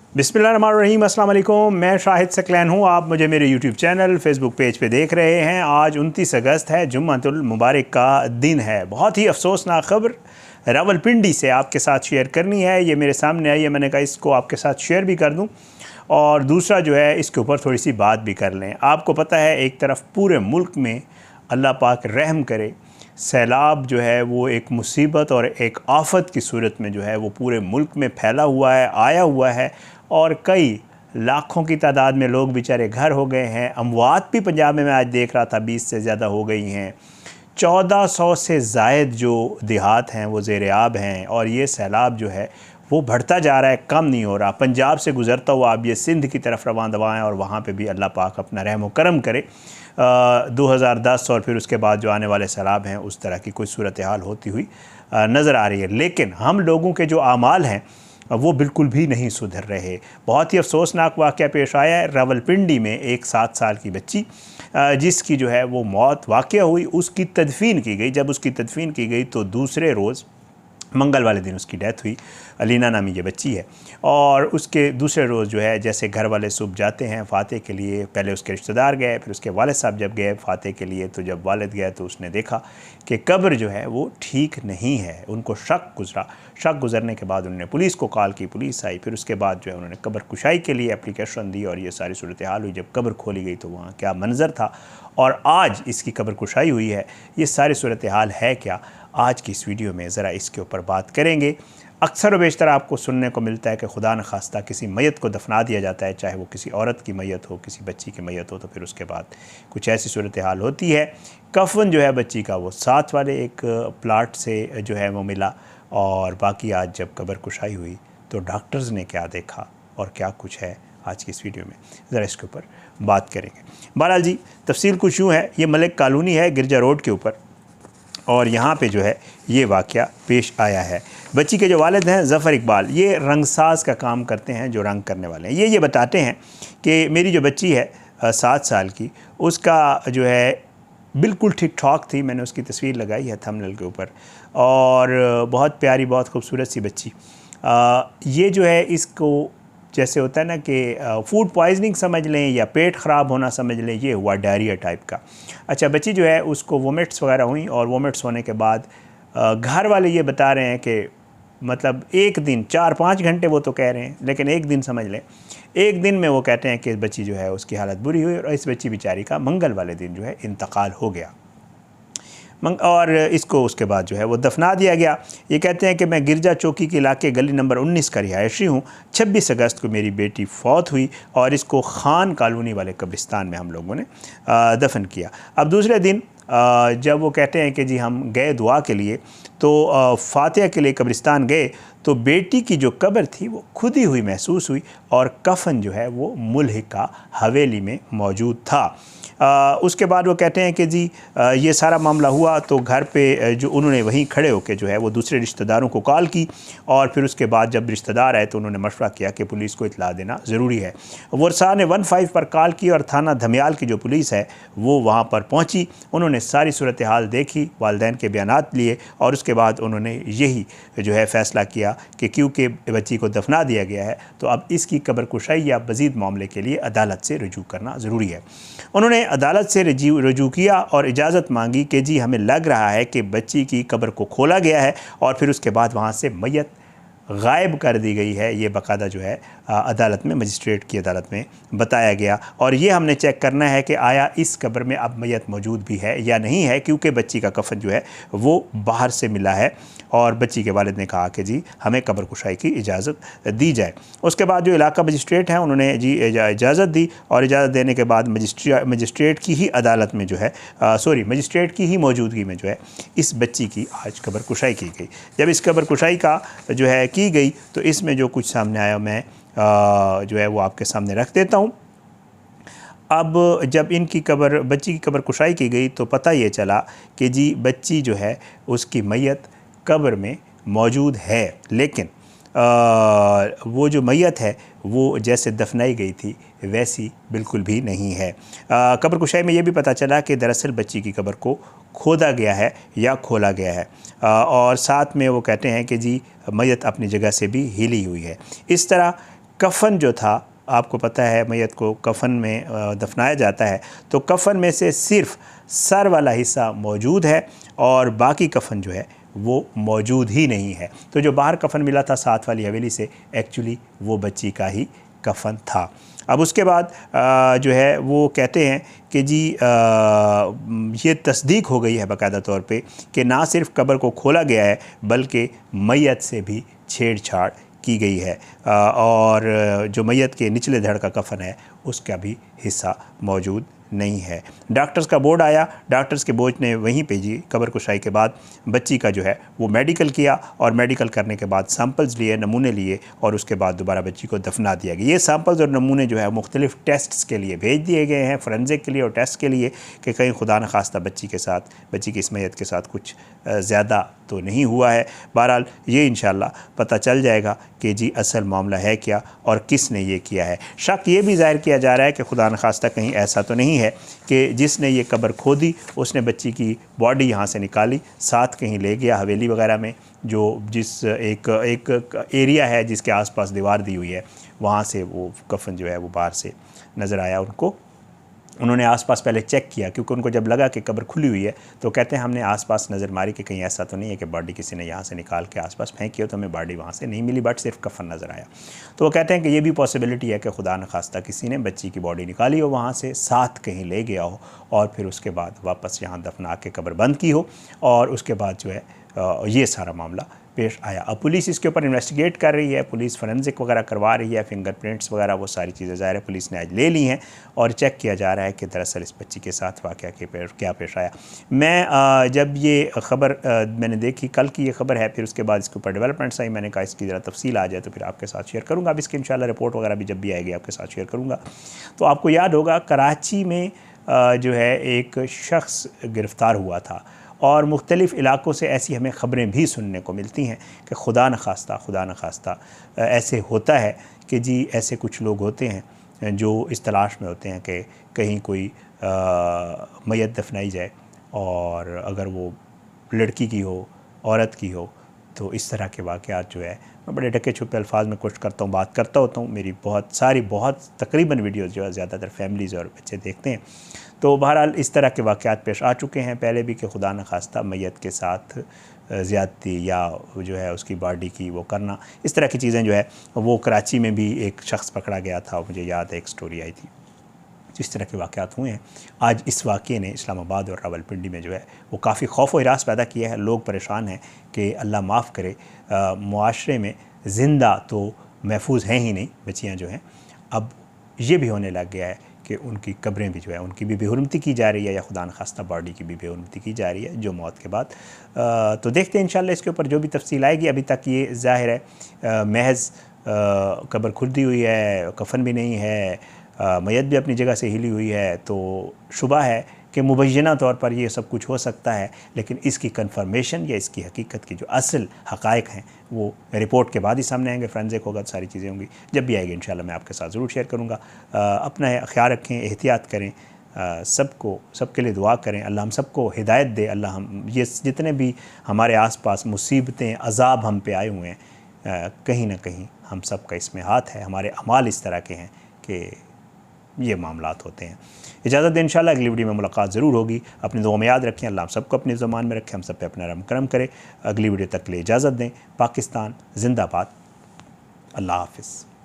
बिस्मिल्लाहिर्रहमानिर्रहीम, अस्सलाम वालेकुम। मैं शाहिद सकलैन हूँ। आप मुझे मेरे यूट्यूब चैनल फेसबुक पेज पे देख रहे हैं। आज 29 अगस्त है, जुम्मतुल मुबारक का दिन है। बहुत ही अफसोसनाक ख़बर रावलपिंडी से आपके साथ शेयर करनी है। ये मेरे सामने आई है, मैंने कहा इसको आपके साथ शेयर भी कर दूँ और दूसरा जो है इसके ऊपर थोड़ी सी बात भी कर लें। आपको पता है एक तरफ पूरे मुल्क में अल्लाह पाक रहम करे, सैलाब जो है वो एक मुसीबत और एक आफत की सूरत में जो है वो पूरे मुल्क में फैला हुआ है, आया हुआ है और कई लाखों की तादाद में लोग बेचारे घर हो गए हैं। अमवात भी पंजाब में मैं आज देख रहा था 20 से ज़्यादा हो गई हैं। 1400 से ज़ायद जो देहात हैं वो ज़ेर-ए-आब हैं और ये सैलाब जो है वो बढ़ता जा रहा है, कम नहीं हो रहा। पंजाब से गुज़रता हुआ अब ये सिंध की तरफ रवां दवाएँ और वहाँ पे भी अल्लाह पाक अपना रहम व करम करे। 2010 और फिर उसके बाद जो आने वाले सैलाब हैं उस तरह की कोई सूरत हाल होती हुई नज़र आ रही है। लेकिन हम लोगों के जो आमाल हैं वो बिल्कुल भी नहीं सुधर रहे। बहुत ही अफसोसनाक वाक़या पेश आया है रावलपिंडी में। एक 7 साल की बच्ची जिसकी जो है वो मौत वाक़या हुई, उसकी तदफ़ीन की गई। जब उसकी तदफ़ीन की गई तो दूसरे रोज़ मंगल वाले दिन उसकी डेथ हुई। अलीना नामी ये बच्ची है और उसके दूसरे रोज़ जो है जैसे घर वाले सुबह जाते हैं फ़ाते के लिए, पहले उसके रिश्तेदार गए, फिर उसके वालिद साहब जब गए फ़ाते के लिए तो जब वालिद गए तो उसने देखा कि कब्र जो है वो ठीक नहीं है। उनको शक गुज़रने के बाद उन्होंने पुलिस को कॉल की, पुलिस आई, फिर उसके बाद जो है उन्होंने कब्र कुशाई के लिए एप्लीकेशन दी और ये सारी सूरत हाल हुई। जब कब्र खोली गई तो वहाँ क्या मंज़र था और आज इसकी कब्र कुशाई हुई है। ये सारी सूरत हाल है क्या, आज की इस वीडियो में ज़रा इसके ऊपर बात करेंगे। अक्सर व बेशतर आपको सुनने को मिलता है कि खुदा न खास्ता किसी मैयत को दफना दिया जाता है, चाहे वो किसी औरत की मैयत हो, किसी बच्ची की मैयत हो, तो फिर उसके बाद कुछ ऐसी सूरत हाल होती है। कफ़न जो है बच्ची का वो साथ वाले एक प्लाट से जो है वो मिला और बाकी आज जब कब्र कुशाई हुई तो डॉक्टर्स ने क्या देखा और क्या कुछ है, आज की इस वीडियो में ज़रा इसके ऊपर बात करेंगे। बहरहाल जी, तफसील कुछ यूँ है, ये मलिक कॉलोनी है गिरजा रोड के ऊपर और यहाँ पे जो है ये वाक़या पेश आया है। बच्ची के जो वालिद हैं ज़फ़र इकबाल, ये रंगसाज का काम करते हैं, जो रंग करने वाले हैं। ये बताते हैं कि मेरी जो बच्ची है 7 साल की, उसका जो है बिल्कुल ठीक ठाक थी। मैंने उसकी तस्वीर लगाई है थंबनेल के ऊपर और बहुत प्यारी, बहुत खूबसूरत सी बच्ची। ये जो है इसको जैसे होता है ना कि फूड पॉइजनिंग समझ लें या पेट ख़राब होना समझ लें, ये हुआ डायरिया टाइप का। अच्छा, बच्ची जो है उसको वोमिट्स वगैरह हुई और वोमिट्स होने के बाद घर वाले ये बता रहे हैं कि मतलब एक दिन 4-5 घंटे वो तो कह रहे हैं, लेकिन एक दिन समझ लें, एक दिन में वो कहते हैं कि बच्ची जो है उसकी हालत बुरी हुई और इस बच्ची बेचारी का मंगल वाले दिन जो है इंतकाल हो गया और इसको उसके बाद जो है वो दफना दिया गया। ये कहते हैं कि मैं गिरजा चौकी के इलाके गली नंबर 19 का रिहायशी हूँ। 26 अगस्त को मेरी बेटी फौत हुई और इसको खान कॉलोनी वाले कब्रिस्तान में हम लोगों ने दफन किया। अब दूसरे दिन जब वो कहते हैं कि जी हम गए दुआ के लिए तो फातिहा के लिए कब्रिस्तान गए तो बेटी की जो कब्र थी वो खुदी हुई महसूस हुई और कफन जो है वो मुल्हिका हवेली में मौजूद था। उसके बाद वो कहते हैं कि जी ये सारा मामला हुआ तो घर पे जो उन्होंने वहीं खड़े होकर जो है वो दूसरे रिश्तेदारों को कॉल की और फिर उसके बाद जब रिश्तेदार आए तो उन्होंने मशवरा किया कि पुलिस को इतला देना ज़रूरी है। वर्षा ने 15 पर कॉल की और थाना धमियाल की जो पुलिस है वो वहाँ पर पहुँची। उन्होंने सारी सूरत हाल देखी, वालिदैन के बयानात लिए और उसके बाद उन्होंने यही जो है फ़ैसला किया कि क्योंकि बच्ची को दफना दिया गया है तो अब इसकी कब्र कुशाई या मज़ीद मामले के लिए अदालत से रजू करना ज़रूरी है। उन्होंने अदालत से रजू किया और इजाज़त मांगी कि जी हमें लग रहा है कि बच्ची की कब्र को खोला गया है और फिर उसके बाद वहाँ से मैयत गायब कर दी गई है। ये बाकायदा जो है अदालत में, मजिस्ट्रेट की अदालत में बताया गया और ये हमने चेक करना है कि आया इस कब्र में अब मैयत मौजूद भी है या नहीं है, क्योंकि बच्ची का कफन जो है वो बाहर से मिला है और बच्ची के वालिद ने कहा कि जी हमें कब्र कुशाई की इजाज़त दी जाए। उसके बाद जो इलाका मजिस्ट्रेट हैं उन्होंने जी इजाज़त दी और इजाज़त देने के बाद मजिस्ट्रेट की ही अदालत में जो है मजिस्ट्रेट की ही मौजूदगी में जो है इस बच्ची की आज कब्र कुशाई की गई। जब इस कब्र कुशाई का जो है की गई तो इसमें जो कुछ सामने आया मैं जो है वो आपके सामने रख देता हूँ। अब जब इनकी कब्र, बच्ची की कब्र कुशाई की गई तो पता ये चला कि जी बच्ची जो है उसकी मैयत कब्र में मौजूद है, लेकिन वो जो मैयत है वो जैसे दफनाई गई थी वैसी बिल्कुल भी नहीं है। कब्र कुशाई में ये भी पता चला कि दरअसल बच्ची की कब्र को खोदा गया है या खोला गया है और साथ में वो कहते हैं कि जी मैयत अपनी जगह से भी हिली हुई है। इस तरह कफ़न जो था, आपको पता है मैयत को कफ़न में दफनाया जाता है, तो कफ़न में से सिर्फ़ सर वाला हिस्सा मौजूद है और बाकी कफ़न जो है वो मौजूद ही नहीं है। तो जो बाहर कफ़न मिला था साथ वाली हवेली से, एक्चुअली वो बच्ची का ही कफ़न था। अब उसके बाद जो है वो कहते हैं कि जी ये तस्दीक हो गई है बाकायदा तौर पे कि ना सिर्फ कब्र को खोला गया है बल्कि मैयत से भी छेड़छाड़ की गई है और जो मैयत के निचले धड़ का कफ़न है उसका भी हिस्सा मौजूद नहीं है। डॉक्टर्स का बोर्ड आया, डॉक्टर्स के बोर्ड ने वहीं पे जी कब्र कुशाई के बाद बच्ची का जो है वो मेडिकल किया और मेडिकल करने के बाद सैंपल्स लिए, नमूने लिए और उसके बाद दोबारा बच्ची को दफना दिया गया। ये सैंपल्स और नमूने जो है मुख्तलिफ़ टेस्ट्स के लिए भेज दिए गए हैं, फोरेंसिक के लिए और टेस्ट के लिए, कि कहीं खुदा न खास्ता बच्ची के साथ, बच्ची की इस मैयत के साथ कुछ ज़्यादा तो नहीं हुआ है। बहरहाल ये इंशाअल्लाह पता चल जाएगा कि जी असल मामला है क्या और किसने ये किया है। शक ये भी ज़ाहिर किया जा रहा है कि खुदा न खास्ता कहीं ऐसा तो नहीं है कि जिसने ये कब्र खोदी उसने बच्ची की बॉडी यहाँ से निकाली, साथ कहीं ले गया हवेली वगैरह में, जो जिस एक एरिया है जिसके आसपास दीवार दी हुई है, वहाँ से वो कफ़न जो है वो बाहर से नज़र आया उनको। उन्होंने आसपास पहले चेक किया क्योंकि उनको जब लगा कि कब्र खुली हुई है तो कहते हैं हमने आसपास नज़र मारी कि कहीं ऐसा तो नहीं है कि बॉडी किसी ने यहाँ से निकाल के आसपास फेंकी हो, तो हमें बॉडी वहाँ से नहीं मिली, बट सिर्फ कफ़न नज़र आया। तो वो कहते हैं कि ये भी पॉसिबिलिटी है कि खुदा न खास्ता किसी ने बच्ची की बॉडी निकाली हो वहाँ से, साथ कहीं ले गया हो और फिर उसके बाद वापस यहाँ दफना के कब्र बंद की हो और उसके बाद जो है ये सारा मामला पेश आया। अब पुलिस इसके ऊपर इन्वेस्टिगेट कर रही है, पुलिस फोरेंसिक वगैरह करवा रही है, फिंगरप्रिंट्स वगैरह वो सारी चीज़ें ज़ाहिर है पुलिस ने आज ले ली हैं और चेक किया जा रहा है कि दरअसल इस बच्ची के साथ वाक़या क्या पेश आया। मैं जब ये ख़बर मैंने देखी, कल की ये ख़बर है, फिर उसके बाद इसके ऊपर डेवलपमेंट्स आई, मैंने कहा इसकी ज़रा तफसील आ जाए तो फिर आपके साथ शेयर करूँगा। अब इसकी इंशाल्लाह रिपोर्ट वगैरह भी जब भी आएगी आपके साथ शेयर करूँगा। तो आपको याद होगा कराची में जो है एक शख्स गिरफ़्तार हुआ था और मुख्तलिफ़ इलाक़ों से ऐसी हमें ख़बरें भी सुनने को मिलती हैं कि खुदा न खास्ता ऐसे होता है कि जी ऐसे कुछ लोग होते हैं जो इस तलाश में होते हैं कि कहीं कोई मैयत दफनाई जाए और अगर वो लड़की की हो, औरत की हो, तो इस तरह के वाक़यात जो है मैं बड़े ढके छुपे अल्फाज में कोशिश करता हूँ, बात करता होता हूँ। मेरी बहुत तकरीबन वीडियोज़ जो है ज़्यादातर फैमिलीज़ और बच्चे देखते हैं। तो बहरहाल इस तरह के वाक़यात पेश आ चुके हैं पहले भी कि खुदा न खास्ता मैयत के साथ ज़्यादती या जो है उसकी बॉडी की वो करना, इस तरह की चीज़ें जो है वो कराची में भी एक शख्स पकड़ा गया था, मुझे याद है एक स्टोरी आई थी। इस तरह के वाक़यात हुए हैं। आज इस वाक़े ने इस्लामाबाद और रावलपिंडी में जो है वो काफ़ी खौफ व हिरास पैदा किया है। लोग परेशान हैं कि अल्लाह माफ़ करे मुआशरे में ज़िंदा तो महफूज हैं ही नहीं बच्चियाँ जो हैं, अब ये भी होने लग गया है कि उनकी कब्रें भी जो है उनकी भी बेहुरमती की जा रही है या खुदा न खास्ता बॉडी की भी बेहुरमती की जा रही है जो मौत के बाद। तो देखते हैं इंशाल्लाह इसके ऊपर जो भी तफसील आएगी। अभी तक ये ज़ाहिर है महज़ कब्र खुदी हुई है, कफ़न भी नहीं है, मैयत भी अपनी जगह से हिली हुई है, तो शुबा है कि मुबय्यना तौर पर ये सब कुछ हो सकता है, लेकिन इसकी कन्फर्मेशन या इसकी हकीकत की जो असल हक़ाइक़ हैं वो रिपोर्ट के बाद ही सामने आएंगे। फोरेंसिक होगा तो सारी चीज़ें होंगी, जब भी आएगी इंशाल्लाह मैं आपके साथ ज़रूर शेयर करूँगा। अपना ख्याल रखें, एहतियात करें, सबके लिए दुआ करें। अल्लाह हम सबको हिदायत दे। अल्लाह हम ये जितने भी हमारे आसपास मुसीबतें, अज़ाब हम पे आए हुए हैं, कहीं ना कहीं हम सब का इसमें हाथ है। हमारे अमाल इस तरह के हैं कि ये मामलात होते हैं। इजाज़त दें, इंशाल्लाह अगली वीडियो में मुलाकात ज़रूर होगी। अपनी दुआ में याद रखें, अल्लाह हम सबको अपनी ज़ुबान में रखें, हम सब पे अपना रहम करम करे। अगली वीडियो तक के लिए इजाज़त दें। पाकिस्तान ज़िंदाबाद। अल्लाह हाफ़िज़।